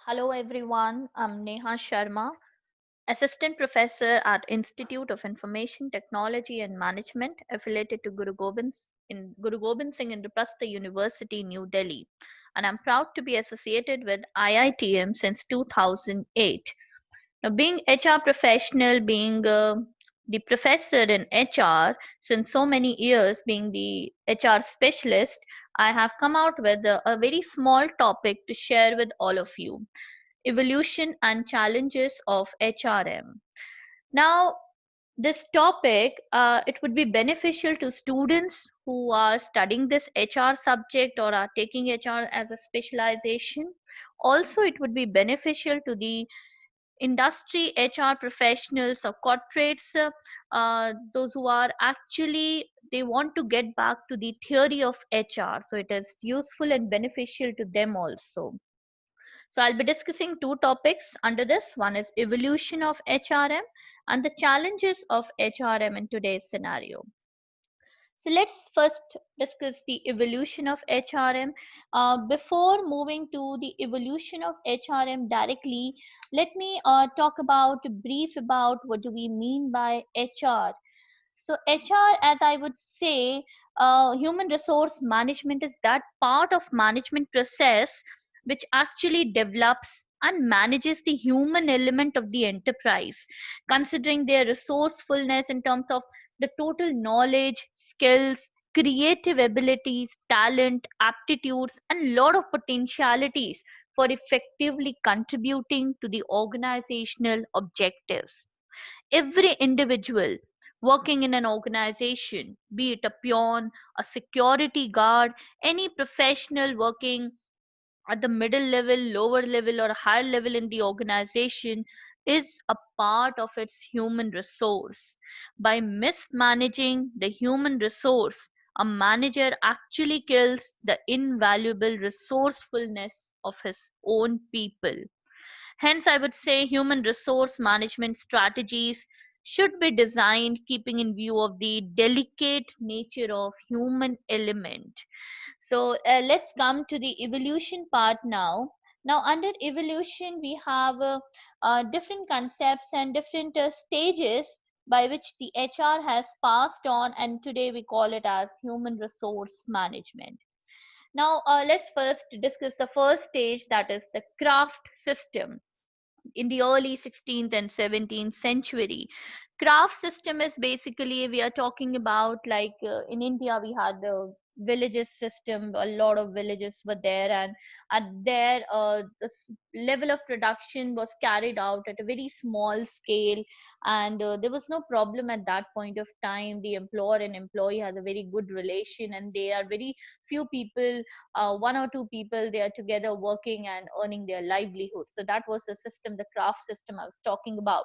Hello everyone, I'm Neha Sharma, Assistant Professor at Institute of Information Technology and Management affiliated to Guru Gobind Singh Indraprastha University, New Delhi. And I'm proud to be associated with IITM since 2008. Now, being HR professional, being the professor in HR since so many years, being the HR specialist, I have come out with a very small topic to share with all of you: evolution and challenges of HRM. Now, this topic, it would be beneficial to students who are studying this HR subject or are taking HR as a specialization. Also, it would be beneficial to the industry HR professionals or corporates, those who are actually they want to get back to the theory of HR. So it is useful and beneficial to them also. So I'll be discussing two topics under this. One is evolution of HRM and the challenges of HRM in today's scenario. So let's first discuss the evolution of HRM. Before moving to the evolution of HRM directly, let me talk about brief about what do we mean by HR. So HR, as I would say, human resource management is that part of management process which actually develops and manages the human element of the enterprise, considering their resourcefulness in terms of the total knowledge, skills, creative abilities, talent, aptitudes, and lot of potentialities for effectively contributing to the organizational objectives. Every individual working in an organization, be it a peon, a security guard, any professional working at the middle level, lower level, or higher level in the organization, is a part of its human resource. By mismanaging the human resource, a manager actually kills the invaluable resourcefulness of his own people. Hence, I would say human resource management strategies should be designed keeping in view of the delicate nature of human element. So let's come to the evolution part now. Now, under evolution, we have different concepts and different stages by which the HR has passed on, and today we call it as human resource management. Now, let's first discuss the first stage, that is the craft system in the early 16th and 17th century. Craft system is basically, we are talking about like in India we had the villages system. A lot of villages were there, and at there level of production was carried out at a very small scale, and there was no problem at that point of time. The employer and employee has a very good relation, and they are very few people, one or two people, they are together working and earning their livelihood. So that was the system, the craft system I was talking about.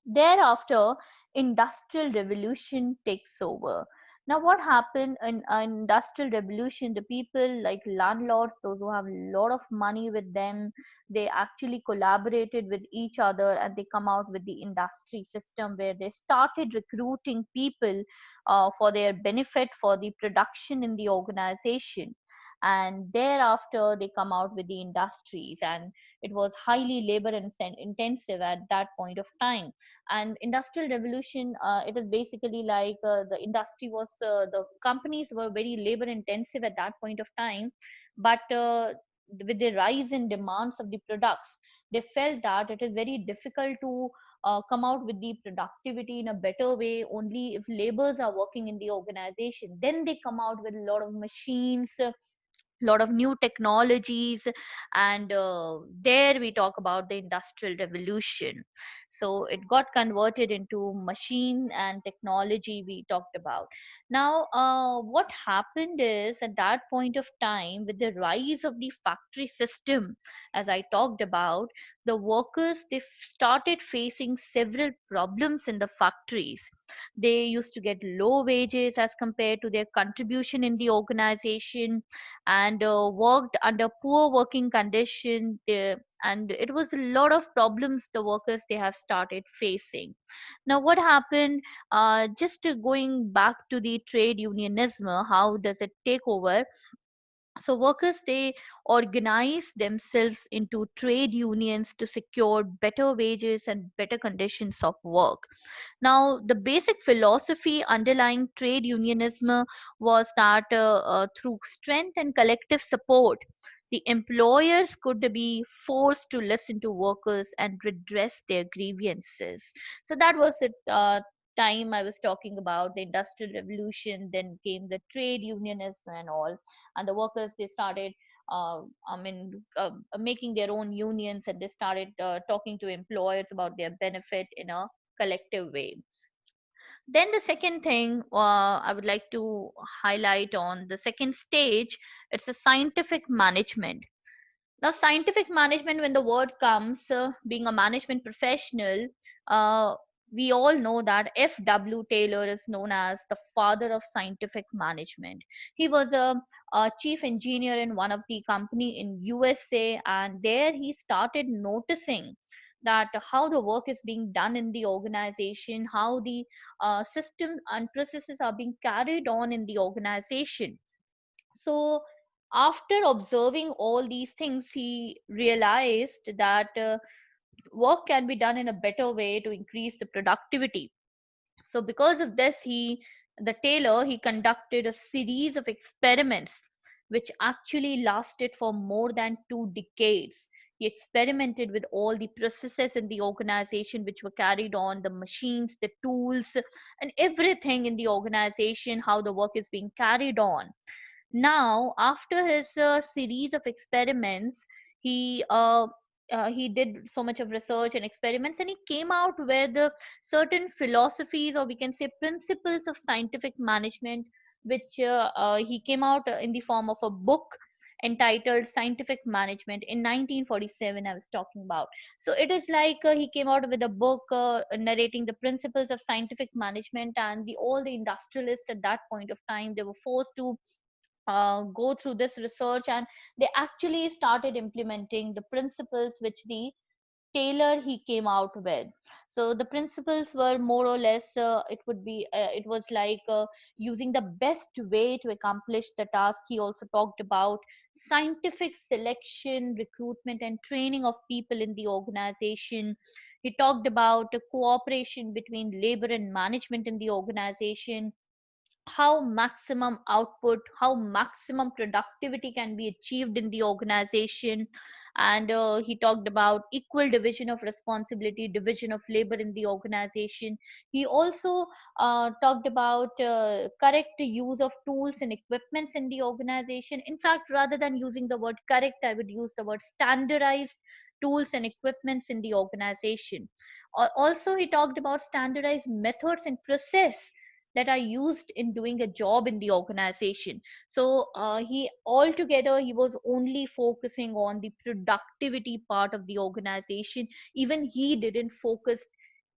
Thereafter, industrial revolution takes over. Now what happened in industrial revolution, the people like landlords, those who have a lot of money with them, they actually collaborated with each other and they come out with the industry system where they started recruiting people for their benefit for the production in the organization. And thereafter they come out with the industries, and it was highly labor intensive at that point of time. And industrial revolution, it is basically like the industry was the companies were very labor intensive at that point of time. But with the rise in demands of the products, they felt that it is very difficult to come out with the productivity in a better way only if laborers are working in the organization. Then they come out with a lot of machines, lot of new technologies, and there we talk about the industrial revolution. So it got converted into machine and technology we talked about. Now what happened is at that point of time, with the rise of the factory system, as I talked about, the workers, they started facing several problems in the factories. They used to get low wages as compared to their contribution in the organization, and worked under poor working conditions, and it was a lot of problems the workers they have started facing. Now what happened, just going back to the trade unionism, how does it take over? So workers, they organize themselves into trade unions to secure better wages and better conditions of work. Now, the basic philosophy underlying trade unionism was that through strength and collective support, the employers could be forced to listen to workers and redress their grievances. So that was the time I was talking about, the Industrial Revolution. Then came the trade unionism and all, and the workers, they started making their own unions, and they started talking to employers about their benefit in a collective way. Then the second thing I would like to highlight on the second stage, it's a scientific management. Now, scientific management, when the word comes, being a management professional, uh, we all know that F.W. Taylor is known as the father of scientific management. He was a chief engineer in one of the company in USA, and there he started noticing that how the work is being done in the organization, how the system and processes are being carried on in the organization. So after observing all these things, he realized that work can be done in a better way to increase the productivity. So because of this, the tailor, he conducted a series of experiments which actually lasted for more than 2 decades. He experimented with all the processes in the organization which were carried on, the machines, the tools, and everything in the organization, how the work is being carried on. Now, after his series of experiments, he uh, he did so much of research and experiments, and he came out with certain philosophies, or we can say principles of scientific management, which he came out in the form of a book entitled Scientific Management in 1947. I was talking about. So it is like he came out with a book narrating the principles of scientific management, and all the industrialists at that point of time, they were forced to go through this research, and they actually started implementing the principles which the Taylor he came out with. So the principles were more or less it was like using the best way to accomplish the task. He also talked about scientific selection, recruitment, and training of people in the organization. He talked about cooperation between labor and management in the organization, how maximum output, how maximum productivity can be achieved in the organization. And he talked about equal division of responsibility, division of labor in the organization. He also talked about correct use of tools and equipments in the organization. In fact, rather than using the word correct, I would use the word standardized tools and equipments in the organization. Also, he talked about standardized methods and process that are used in doing a job in the organization. So he altogether, he was only focusing on the productivity part of the organization. Even he didn't focus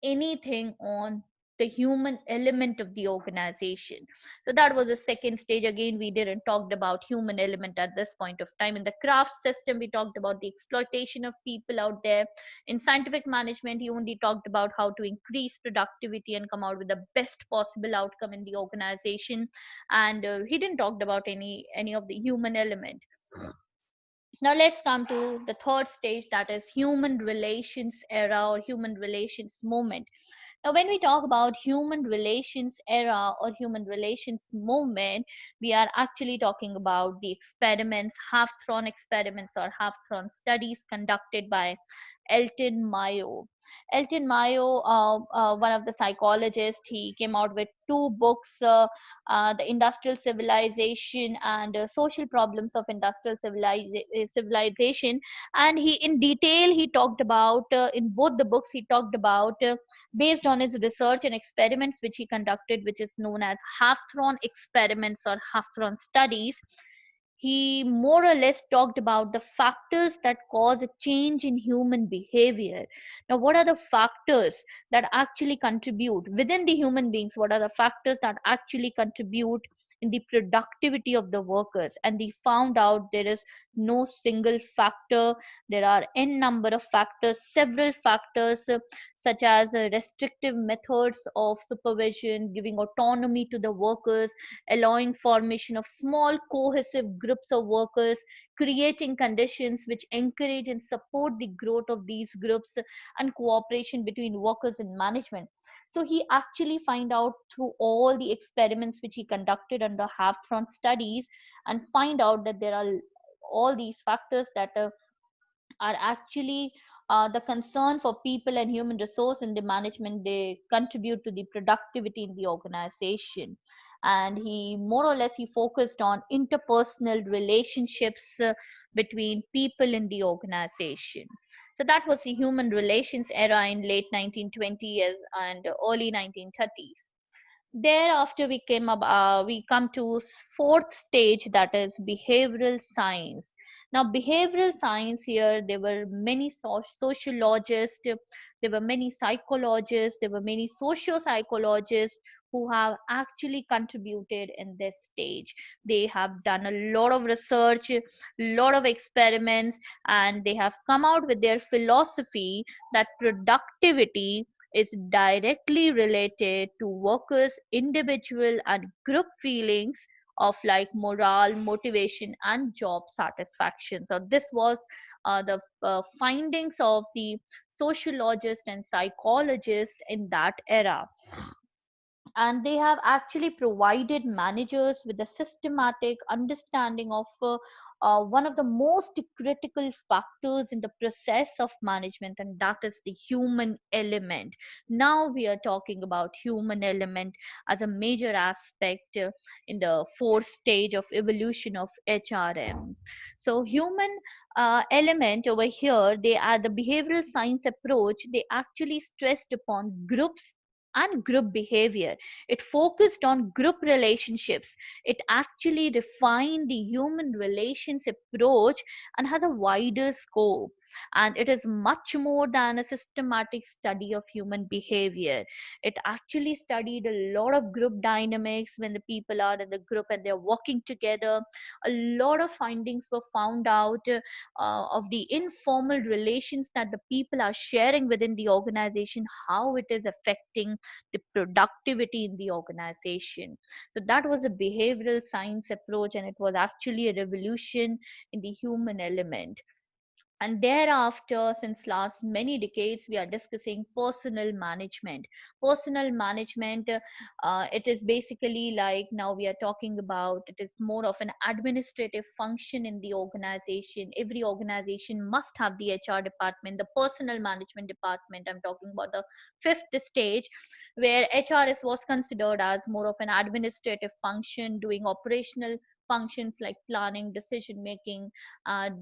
anything on the human element of the organization. So that was the second stage. Again, we didn't talked about human element at this point of time. In the craft system, we talked about the exploitation of people out there. In scientific management, he only talked about how to increase productivity and come out with the best possible outcome in the organization. And he didn't talk about any of the human element. Now let's come to the third stage, that is human relations era or human relations movement. Now, when we talk about human relations era or human relations movement, we are actually talking about the experiments, half-thron experiments or half-thron studies conducted by Elton Mayo. Elton Mayo, one of the psychologists, he came out with two books, The Industrial Civilization and Social Problems of Industrial Civilization. And he, in detail, he talked about, in both the books, he talked about, based on his research and experiments which he conducted, which is known as half-thron experiments or half-thron studies. He more or less talked about the factors that cause a change in human behavior. Now, what are the factors that actually contribute within the human beings? What are the factors that actually contribute in the productivity of the workers, and they found out there is no single factor. There are n number of factors, several factors, such as restrictive methods of supervision, giving autonomy to the workers, allowing formation of small cohesive groups of workers, creating conditions which encourage and support the growth of these groups, and cooperation between workers and management. So he actually find out through all the experiments which he conducted under Hawthorne studies, and find out that there are all these factors that are actually the concern for people and human resource in the management. They contribute to the productivity in the organization. And he more or less he focused on interpersonal relationships between people in the organization. So that was the human relations era in late 1920s and early 1930s. Thereafter we come to fourth stage, that is behavioral science. Now behavioral science, here there were many sociologists, there were many psychologists, there were many socio-psychologists who have actually contributed in this stage. They have done a lot of research, a lot of experiments, and they have come out with their philosophy that productivity is directly related to workers' individual and group feelings of like morale, motivation, and job satisfaction. So this was the findings of the sociologist and psychologist in that era. And they have actually provided managers with a systematic understanding of one of the most critical factors in the process of management, and that is the human element. Now we are talking about human element as a major aspect in the fourth stage of evolution of HRM. So human element over here, they are the behavioral science approach. They actually stressed upon groups and group behavior. It focused on group relationships. It actually refined the human relations approach and has a wider scope. And it is much more than a systematic study of human behavior. It actually studied a lot of group dynamics when the people are in the group and they're working together. A lot of findings were found out of the informal relations that the people are sharing within the organization, how it is affecting the productivity in the organization. So that was a behavioral science approach, and it was actually a revolution in the human element. And thereafter, since last many decades, we are discussing personal management. Personal management, it is basically like, now we are talking about, it is more of an administrative function in the organization. Every organization must have the HR department, the personal management department. I'm talking about the fifth stage, where was considered as more of an administrative function, doing operational functions like planning, decision making,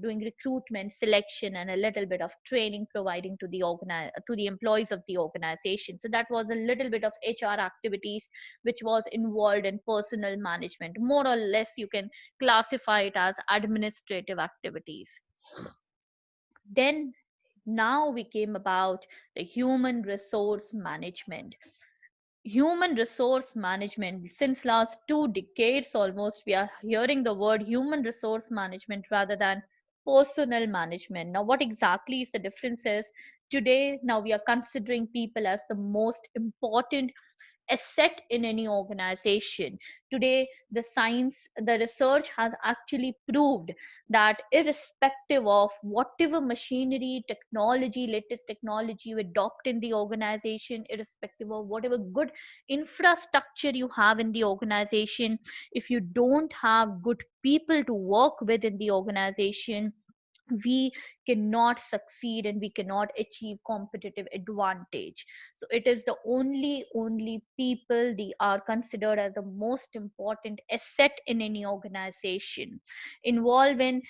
doing recruitment, selection, and a little bit of training providing to to the employees of the organization. So that was a little bit of HR activities which was involved in personal management. More or less, you can classify it as administrative activities. Then now we came about the human resource management. Human resource management, since last 2 decades almost, we are hearing the word human resource management rather than personal management. Now what exactly is the difference is, today now we are considering people as the most important asset in any organization. Today, the science, the research has actually proved that irrespective of whatever machinery, technology, latest technology you adopt in the organization, irrespective of whatever good infrastructure you have in the organization, if you don't have good people to work with in the organization, we cannot succeed and we cannot achieve competitive advantage. So it is the only people, they are considered as the most important asset in any organization. Involved in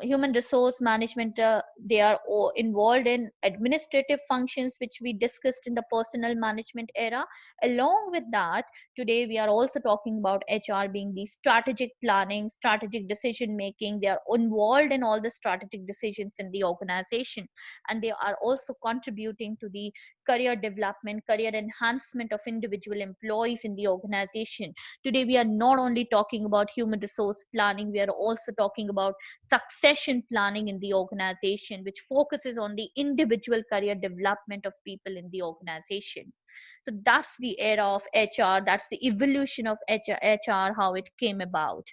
human resource management, they are involved in administrative functions which we discussed in the personal management era. Along with that, today we are also talking about HR being the strategic planning, strategic decision making. They are involved in all the strategic decisions in the organization, and they are also contributing to the career development, career enhancement of individual employees in the organization. Today, we are not only talking about human resource planning, we are also talking about succession planning in the organization, which focuses on the individual career development of people in the organization. So that's the era of HR, that's the evolution of HR, how it came about.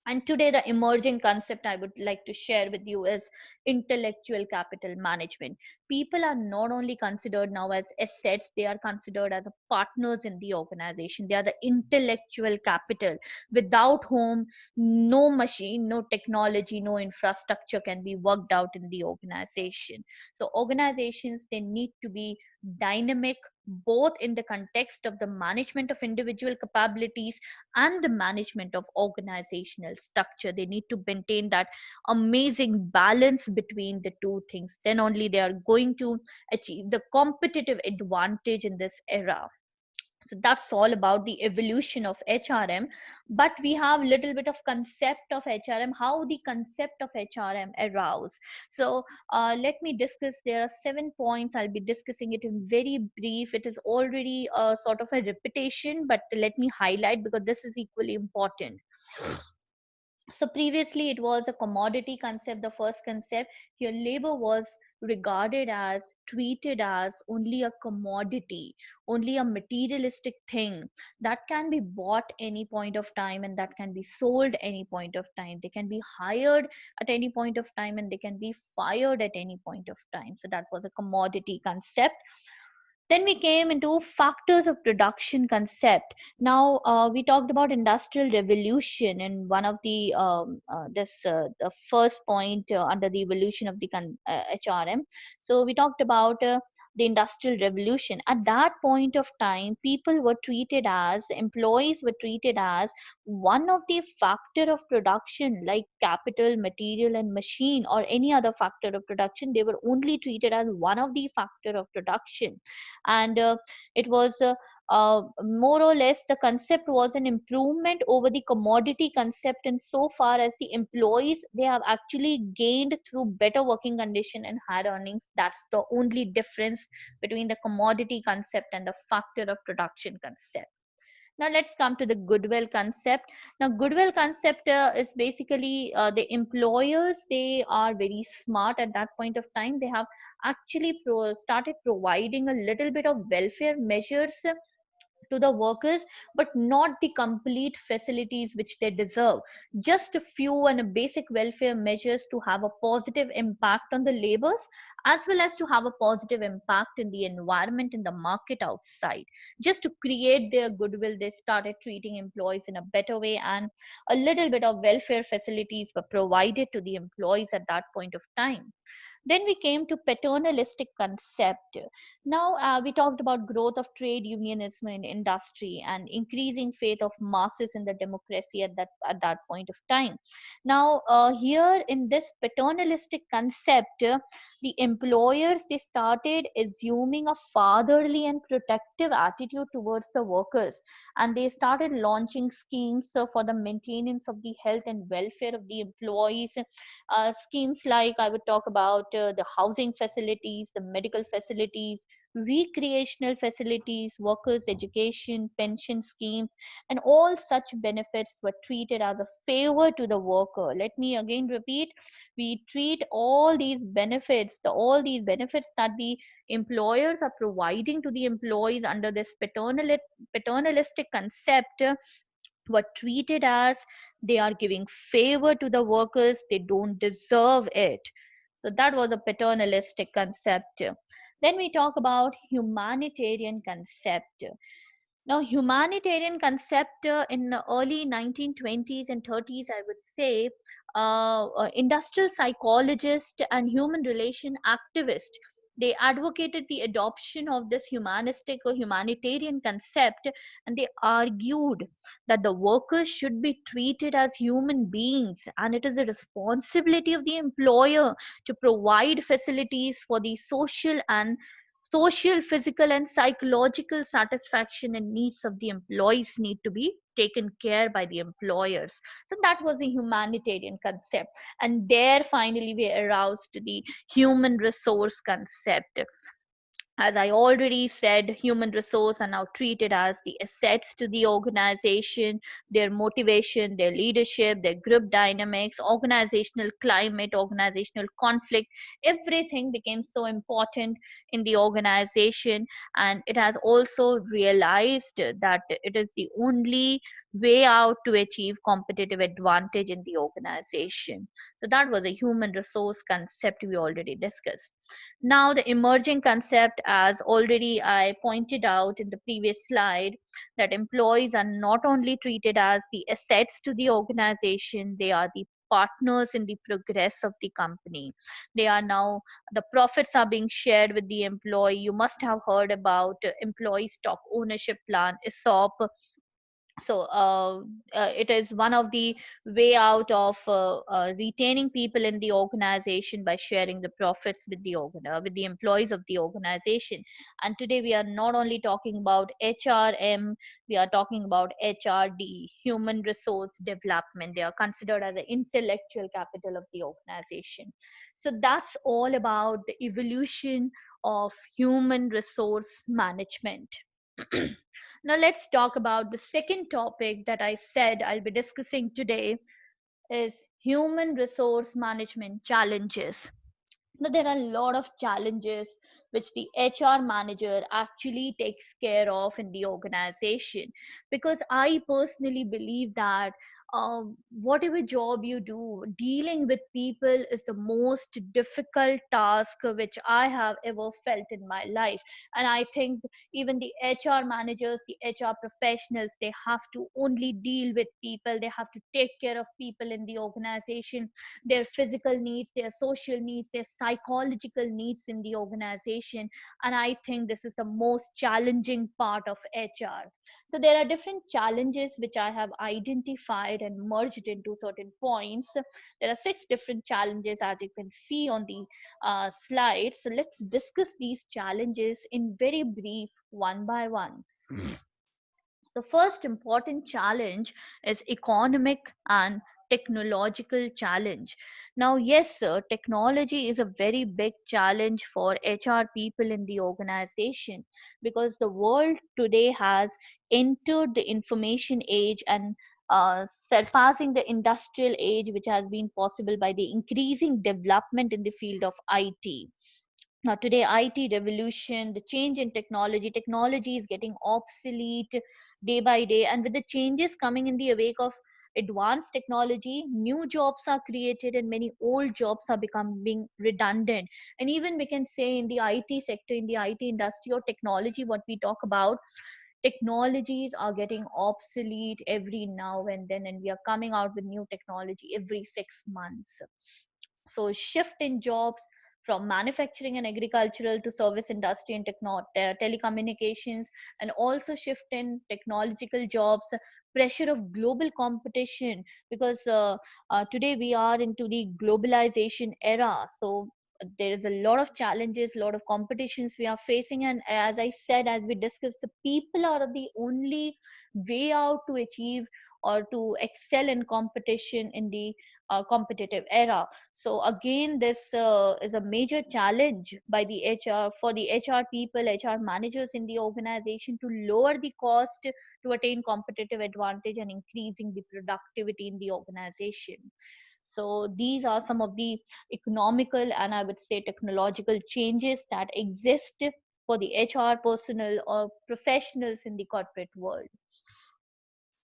And today, the emerging concept I would like to share with you is intellectual capital management. People are not only considered now as assets, they are considered as the partners in the organization. They are the intellectual capital without whom no machine, no technology, no infrastructure can be worked out in the organization. So, organizations, they need to be dynamic both in the context of the management of individual capabilities and the management of organizational structure. They need to maintain that amazing balance between the two things. Then only they are going to achieve the competitive advantage in this era. So that's all about the evolution of HRM. But we have little bit of concept of HRM, how the concept of HRM arose. So let me discuss. There are 7 points. I'll be discussing it in very brief. It is already a sort of a repetition, but let me highlight because this is equally important. So previously it was a commodity concept, the first concept. Your labor was regarded as, treated as only a commodity, only a materialistic thing that can be bought any point of time and that can be sold any point of time. They can be hired at any point of time and they can be fired at any point of time. So that was a commodity concept. Then we came into factors of production concept. Now we talked about industrial revolution, and one of the this the first point under the evolution of the HRM. So we talked about the industrial revolution. At that point of time, people were treated as, employees were treated as one of the factor of production, like capital, material, and machine, or any other factor of production. They were only treated as one of the factor of production. And it was more or less, the concept was an improvement over the commodity concept, and so far as the employees, they have actually gained through better working condition and higher earnings. That's the only difference between the commodity concept and the factor of production concept. Now let's come to the goodwill concept. Now goodwill concept is basically the employers, they are very smart at that point of time. They have actually started providing a little bit of welfare measures to the workers, but not the complete facilities which they deserve. Just a few and a basic welfare measures to have a positive impact on the laborers, as well as to have a positive impact in the environment, in the market outside. Just to create their goodwill, they started treating employees in a better way, and a little bit of welfare facilities were provided to the employees at that point of time. Then we came to paternalistic concept. Now we talked about growth of trade unionism in industry and increasing faith of masses in the democracy at that point of time. Now here in this paternalistic concept, the employers, they started assuming a fatherly and protective attitude towards the workers, and they started launching schemes for the maintenance of the health and welfare of the employees. Schemes like, I would talk about the housing facilities, the medical facilities, recreational facilities, workers' education, pension schemes, and all such benefits were treated as a favor to the worker. Let me again repeat, we treat all these benefits, all these benefits that the employers are providing to the employees under this paternalistic concept, were treated as they are giving favor to the workers, they don't deserve it. So that was a paternalistic concept. Then we talk about humanitarian concept. Now humanitarian concept in the early 1920s and 30s, I would say, industrial psychologist and human relation activist, they advocated the adoption of this humanistic or humanitarian concept, and they argued that the workers should be treated as human beings, and it is the responsibility of the employer to provide facilities for the social and social, physical, and psychological satisfaction and needs of the employees need to be taken care by the employers. So that was a humanitarian concept. And there finally we aroused the human resource concept. As I already said, human resource are now treated as the assets to the organization. Their motivation, their leadership, their group dynamics, organizational climate, organizational conflict, everything became so important in the organization. And it has also realized that it is the only way out to achieve competitive advantage in the organization. So that was a human resource concept we already discussed. Now, the emerging concept, as already I pointed out in the previous slide, that employees are not only treated as the assets to the organization, they are the partners in the progress of the company. They are now, the profits are being shared with the employee. You must have heard about employee stock ownership plan, ESOP. So it is one of the way out of retaining people in the organization by sharing the profits with with the employees of the organization. And today we are not only talking about HRM, we are talking about HRD, human resource development. They are considered as the intellectual capital of the organization. So that's all about the evolution of human resource management. Now, let's talk about the second topic that I said I'll be discussing today is human resource management challenges. Now, there are a lot of challenges which the HR manager actually takes care of in the organization, because I personally believe that whatever job you do, dealing with people is the most difficult task which I have ever felt in my life. And I think even the HR managers, the HR professionals, they have to only deal with people, they have to take care of people in the organization, their physical needs, their social needs, their psychological needs in the organization. And I think this is the most challenging part of HR. So there are different challenges which I have identified and merged into certain points. There are six different challenges, as you can see on the slide. So let's discuss these challenges in very brief, one by one. The first important challenge is economic and technological challenge. Now, yes, sir, technology is a very big challenge for HR people in the organization, because the world today has entered the information age and surpassing the industrial age, which has been possible by the increasing development in the field of IT. Now today, IT revolution, the change in technology is getting obsolete day by day, and with the changes coming in the wake of advanced technology, new jobs are created and many old jobs are becoming redundant. And even we can say in the IT sector, in the IT industry or technology, what we talk about, technologies are getting obsolete every now and then, and we are coming out with new technology every 6 months. So shift in jobs from manufacturing and agricultural to service industry and telecommunications, and also shift in technological jobs, pressure of global competition, because today we are into the globalization era. So there is a lot of challenges, a lot of competitions we are facing, and as I said, as we discussed, the people are the only way out to achieve or to excel in competition in the competitive era. So again, this is a major challenge by the HR, for the HR people, HR managers in the organization, to lower the cost to attain competitive advantage and increasing the productivity in the organization. So these are some of the economical and I would say technological changes that exist for the HR personnel or professionals in the corporate world.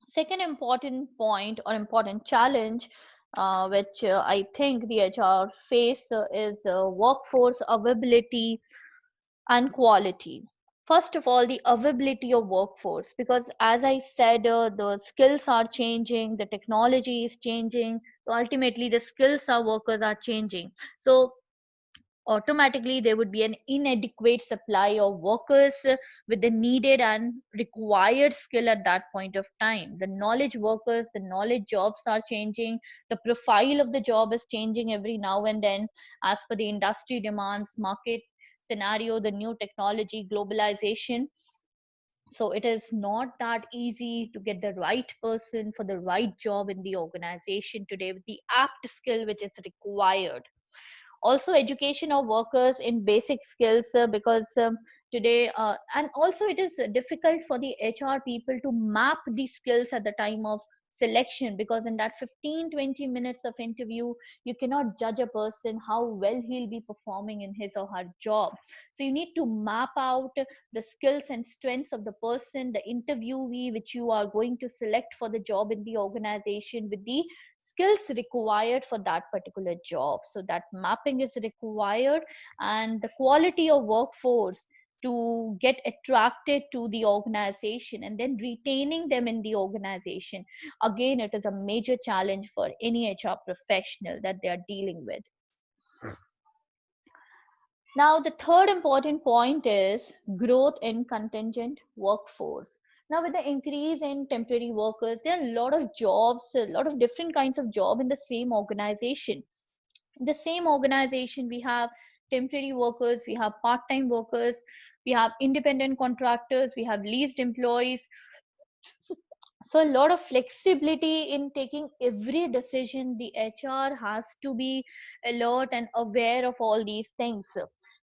Second important point or important challenge, which I think the HR face, is workforce availability and quality. First of all, the availability of workforce, because as I said, the skills are changing, the technology is changing. So ultimately, the skills of workers are changing. So automatically there would be an inadequate supply of workers with the needed and required skill at that point of time. The knowledge workers, the knowledge jobs are changing, the profile of the job is changing every now and then as per the industry demands, market scenario, the new technology, globalization. So it is not that easy to get the right person for the right job in the organization today with the apt skill which is required. Also education of workers in basic skills, because today and also it is difficult for the HR people to map the skills at the time of selection, because in that 15-20 minutes of interview you cannot judge a person how well he'll be performing in his or her job. So you need to map out the skills and strengths of the person, the interviewee which you are going to select for the job in the organization, with the skills required for that particular job. So that mapping is required, and the quality of workforce to get attracted to the organization and then retaining them in the organization, again it is a major challenge for any HR professional that they are dealing with. Now, the third important point is growth in contingent workforce. Now, with the increase in temporary workers, there are a lot of jobs, a lot of different kinds of job in the same organization. In the same organization, we have temporary workers, we have part-time workers, we have independent contractors, we have leased employees. So a lot of flexibility in taking every decision. The HR has to be alert and aware of all these things,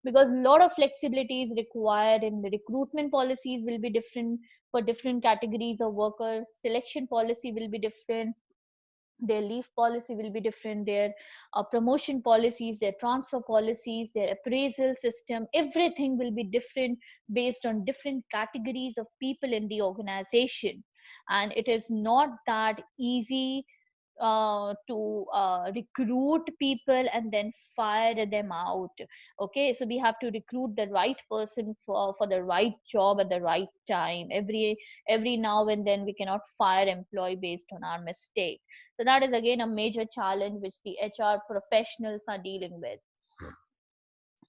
because a lot of flexibility is required, and the recruitment policies will be different for different categories of workers. Selection policy will be different, their leave policy will be different, their promotion policies, their transfer policies, their appraisal system, everything will be different based on different categories of people in the organization. And it is not that easy to recruit people and then fire them out. Okay, so we have to recruit the right person for the right job at the right time. Every now and then we cannot fire employee based on our mistake. So that is again a major challenge which the HR professionals are dealing with.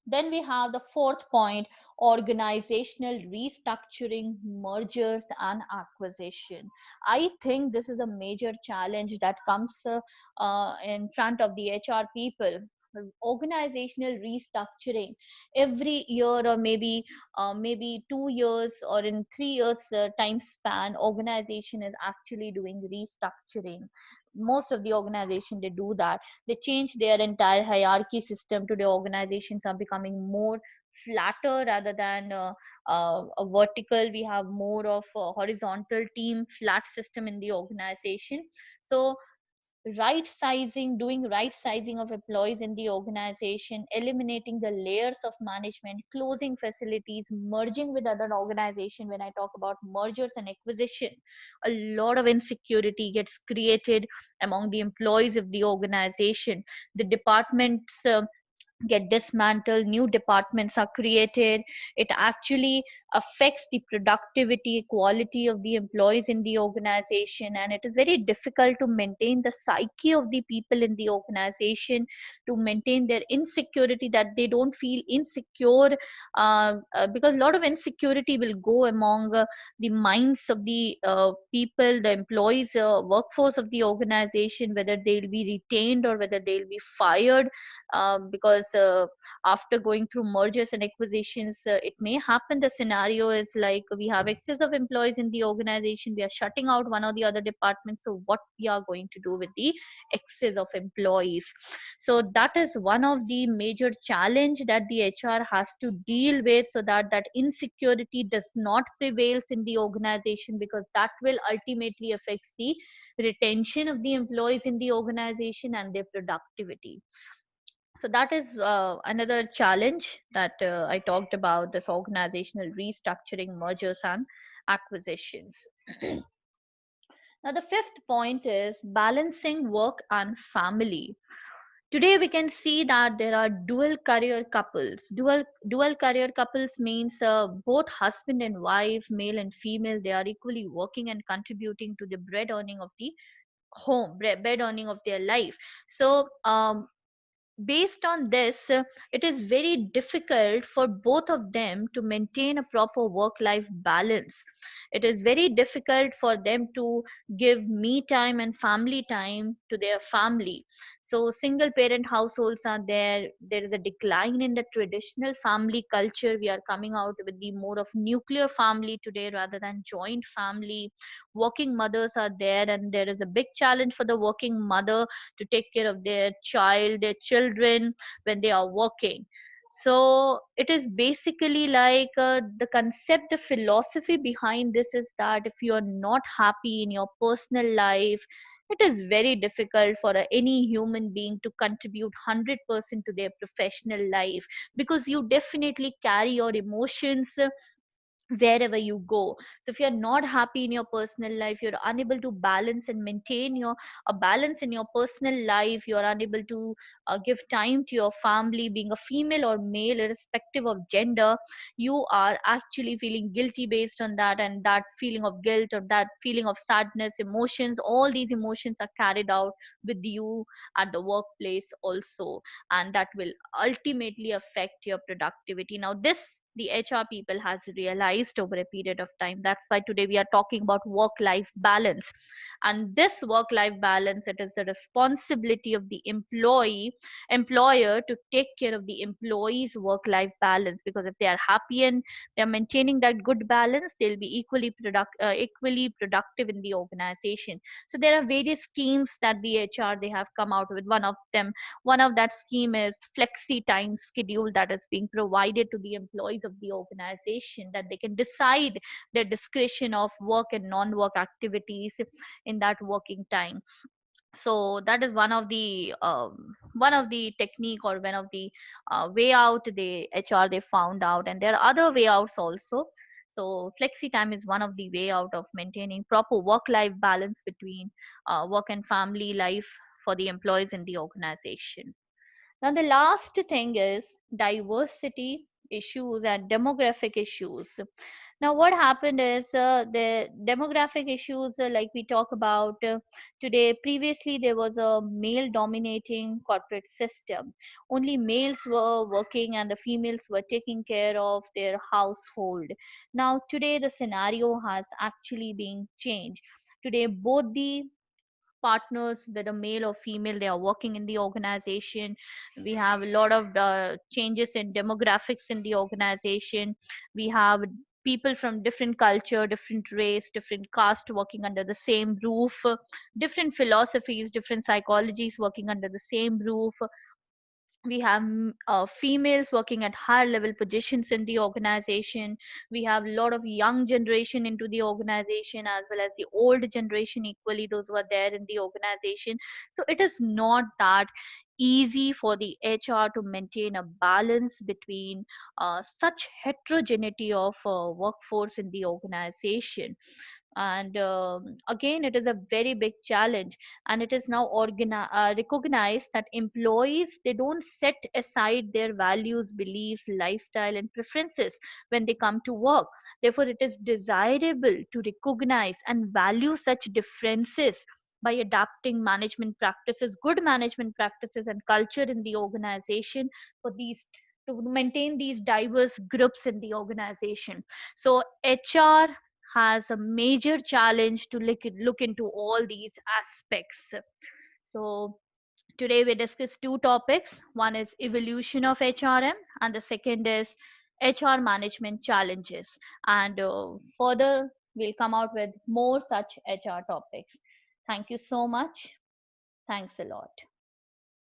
Then we have the fourth point, organizational restructuring, mergers, and acquisition. I think this is a major challenge that comes in front of the HR people. Organizational restructuring every year, or maybe 2 years or in 3 years time span, organization is actually doing restructuring. Most of the organization, they do that. They change their entire hierarchy system. Today organizations are becoming more flatter rather than a vertical. We have more of a horizontal team flat system in the organization. So right sizing, doing right sizing of employees in the organization, eliminating the layers of management, closing facilities, merging with other organization. When I talk about mergers and acquisition, a lot of insecurity gets created among the employees of the organization. The departments get dismantled, new departments are created. It actually affects the productivity, quality of the employees in the organization, and it is very difficult to maintain the psyche of the people in the organization, to maintain their insecurity, that they don't feel insecure, because a lot of insecurity will go among the minds of the people, the employees, workforce of the organization, whether they'll be retained or whether they'll be fired, because after going through mergers and acquisitions, it may happen the scenario is like we have excess of employees in the organization, we are shutting out one or the other department. So what we are going to do with the excess of employees? So that is one of the major challenge that the HR has to deal with, so that that insecurity does not prevails in the organization, because that will ultimately affect the retention of the employees in the organization and their productivity. So that is another challenge that I talked about, this organizational restructuring, mergers and acquisitions. Now the fifth point is balancing work and family. Today we can see that there are dual career couples. Dual career couples means both husband and wife, male and female, they are equally working and contributing to the bread earning of the home, bread earning of their life. So based on this, it is very difficult for both of them to maintain a proper work life balance. It is very difficult for them to give me time and family time to their family. So single parent households are there. There is a decline in the traditional family culture. We are coming out with the more of nuclear family today rather than joint family. Working mothers are there, and there is a big challenge for the working mother to take care of their child, their children, when they are working. So it is basically like the concept, the philosophy behind this is that if you are not happy in your personal life, it is very difficult for any human being to contribute 100% to their professional life, because you definitely carry your emotions wherever you go. So if you're not happy in your personal life, you're unable to balance and maintain your a balance in your personal life, you're unable to give time to your family, being a female or male, irrespective of gender, you are actually feeling guilty based on that, and that feeling of guilt or that feeling of sadness, emotions, all these emotions are carried out with you at the workplace also, and that will ultimately affect your productivity. Now this the HR people has realized over a period of time. That's why today we are talking about work life balance. And this work life balance, it is the responsibility of the employer to take care of the employees work life balance, because if they are happy and they are maintaining that good balance, they'll be equally productive in the organization. So there are various schemes that the HR they have come out with. One of that scheme is flexi time schedule that is being provided to the employees of the organization, that they can decide their discretion of work and non-work activities in that working time. So that is one of the technique, or one of the way out the HR they found out, and there are other way outs also. So flexi time is one of the way out of maintaining proper work life balance between work and family life for the employees in the organization. Now, the last thing is diversity issues and demographic issues. Now, what happened is the demographic issues, like we talk about today. Previously, there was a male dominating corporate system. Only males were working and the females were taking care of their household. Now, today, the scenario has actually been changed. Today, both the partners, whether male or female, they are working in the organization. We have a lot of changes in demographics in the organization. We have people from different culture, different race, different caste working under the same roof, different philosophies, different psychologies working under the same roof. We have females working at higher level positions in the organization. We have a lot of young generation into the organization, as well as the old generation equally, those who are there in the organization. So it is not that easy for the HR to maintain a balance between such heterogeneity of workforce in the organization. And again, it is a very big challenge, and it is now recognized that employees they don't set aside their values, beliefs, lifestyle and preferences when they come to work. Therefore it is desirable to recognize and value such differences by adapting management practices, good management practices and culture in the organization, for these to maintain these diverse groups in the organization. So HR has a major challenge to look into all these aspects. So today we discussed two topics. One is evolution of HRM, and the second is HR management challenges. And further, we'll come out with more such HR topics. Thank you so much. Thanks a lot.